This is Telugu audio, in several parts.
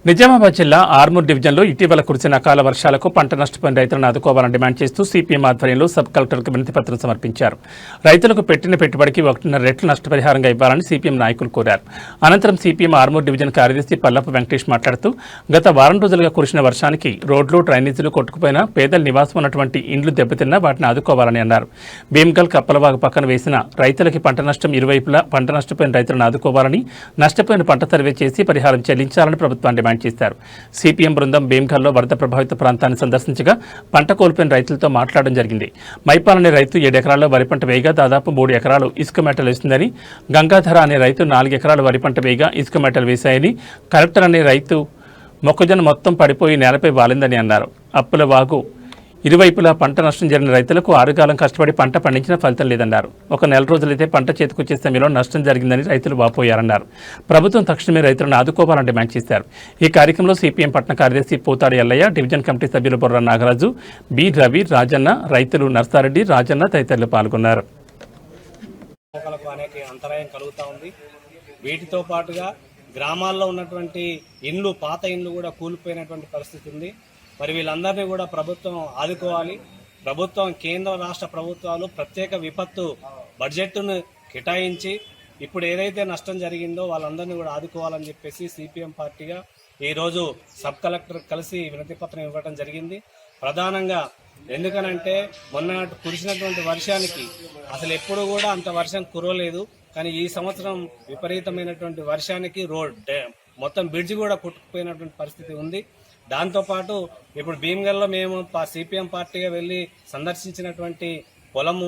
నిజామాబాద్ జిల్లా ఆర్మూర్ డివిజన్లో ఇటీవల కురిసిన అకాల వర్షాలకు పంట నష్టపోయిన రైతులను ఆదుకోవాలని డిమాండ్ చేస్తూ సిపిఎం ఆధ్వర్యంలో సబ్ కలెక్టర్కు వినతిపత్రం సమర్పించారు. రైతులకు పెట్టిన పెట్టుబడికి 1.5 రెట్లు నష్టపరిహారంగా ఇవ్వాలని సిపిఎం నాయకులు కోరారు. అనంతరం సిపిఎం ఆర్మూర్ డివిజన్ కార్యదర్శి పల్లపు వెంకటేష్ మాట్లాడుతూ గత వారం రోజులుగా కురిసిన వర్షానికి రోడ్లు డ్రైనేజీలు కొట్టుకుపోయిన పేదల నివాసం ఉన్నటువంటి ఇండ్లు దెబ్బతిన్నా వాటిని ఆదుకోవాలని అన్నారు. భీమ్గల్ కప్పలవాగు పక్కన వేసిన రైతులకి పంట నష్టం ఇరువైపులా పంట నష్టపోయిన రైతులను ఆదుకోవాలని, నష్టపోయిన పంట సర్వే చేసి పరిహారం చెల్లించాలని ప్రభుత్వాన్ని డిమాండ్ చేశారు. సిపిఎం బృందం భీమ్గల్లో వరద ప్రభావిత ప్రాంతాన్ని సందర్శించగా పంట కోల్పోయిన రైతులతో మాట్లాడడం జరిగింది. మైపాల్ అనే రైతు 7 ఎకరాల్లో వరి పంట వేయగా దాదాపు 3 ఎకరాలు ఇసుక మేటలు వేసిందని, గంగాధర అనే రైతు 4 ఎకరాలు వరి పంట వేయగా ఇసుక మేటలు వేశాయని, కలెక్టర్ అనే రైతు మొక్కజొన్న మొత్తం పడిపోయి నేలపై వాలిందని అన్నారు. అప్పుల వాగు ఇరువైపులా పంట నష్టం జరిగిన రైతులకు 6 కాలం కష్టపడి పంట పండించిన ఫలితం లేదన్నారు. ఒక నెల రోజులైతే పంట చేతికొచ్చే సమయంలో నష్టం జరిగిందని రైతులు వాపోయారన్నారు. ప్రభుత్వం తక్షణమే రైతులను ఆదుకోవాలని డిమాండ్ చేశారు. ఈ కార్యక్రమంలో సిపిఎం పట్టణ కార్యదర్శి పోతాడి ఎల్లయ్య, డివిజన్ కమిటీ సభ్యులు బొర్ర నాగరాజు, బి రవి, రాజన్న, రైతులు నర్సారెడ్డి, రాజన్న తదితరులు పాల్గొన్నారు. అనేక అంతరాయం కలుగుతూ ఉంది. వీటితో పాటుగా గ్రామాల్లో ఉన్నటువంటి ఇండ్లు, పాత ఇండ్లు కూడా కూలిపోయినటువంటి పరిస్థితి ఉంది. మరి వీళ్ళందరినీ కూడా ప్రభుత్వం ఆదుకోవాలి. ప్రభుత్వం, కేంద్ర రాష్ట్ర ప్రభుత్వాలు ప్రత్యేక విపత్తు బడ్జెట్ను కేటాయించి ఇప్పుడు ఏదైతే నష్టం జరిగిందో వాళ్ళందరినీ కూడా ఆదుకోవాలని చెప్పేసి సిపిఎం పార్టీగా ఈరోజు సబ్ కలెక్టర్ కలిసి వినతిపత్రం ఇవ్వడం జరిగింది. ప్రధానంగా ఎందుకనంటే మొన్న కురిసినటువంటి వర్షానికి అసలు ఎప్పుడు కూడా అంత వర్షం కురవలేదు. కానీ ఈ సంవత్సరం విపరీతమైనటువంటి వర్షానికి మొత్తం బ్రిడ్జి కూడా కొట్టుకుపోయినటువంటి పరిస్థితి ఉంది. దాంతోపాటు ఇప్పుడు భీమ్గల్లో మేము సిపిఎం పార్టీగా వెళ్ళి సందర్శించినటువంటి పొలము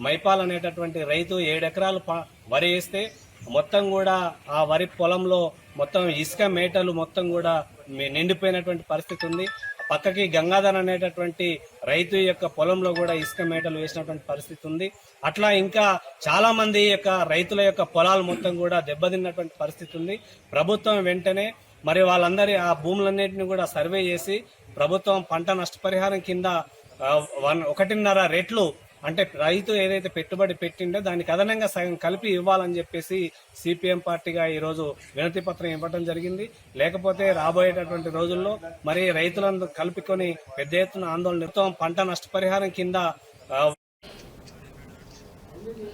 మైపాల్ అనేటటువంటి రైతు 7 ఎకరాలు వరి వేస్తే మొత్తం కూడా ఆ వరి పొలంలో మొత్తం ఇసుక మేటలు మొత్తం కూడా నిండిపోయినటువంటి పరిస్థితి ఉంది. పక్కకి గంగాధర్ అనేటటువంటి రైతు యొక్క పొలంలో కూడా ఇసుక మేటలు వేసినటువంటి పరిస్థితి ఉంది. అట్లా ఇంకా చాలా మంది యొక్క రైతుల యొక్క పొలాలు మొత్తం కూడా దెబ్బతిన్నటువంటి పరిస్థితి ఉంది. ప్రభుత్వం వెంటనే మరి వాళ్ళందరి ఆ భూములన్నింటినీ కూడా సర్వే చేసి ప్రభుత్వం పంట నష్టపరిహారం కింద 1.5 రెట్లు అంటే రైతు ఏదైతే పెట్టుబడి పెట్టిండో దానికి అదనంగా సగం కలిపి ఇవ్వాలని చెప్పేసి సిపిఎం పార్టీగా ఈరోజు వినతి పత్రం ఇవ్వడం జరిగింది. లేకపోతే రాబోయేటటువంటి రోజుల్లో మరి రైతులను కలుపుకొని పెద్ద ఎత్తున ఆందోళన పంట నష్టపరిహారం కింద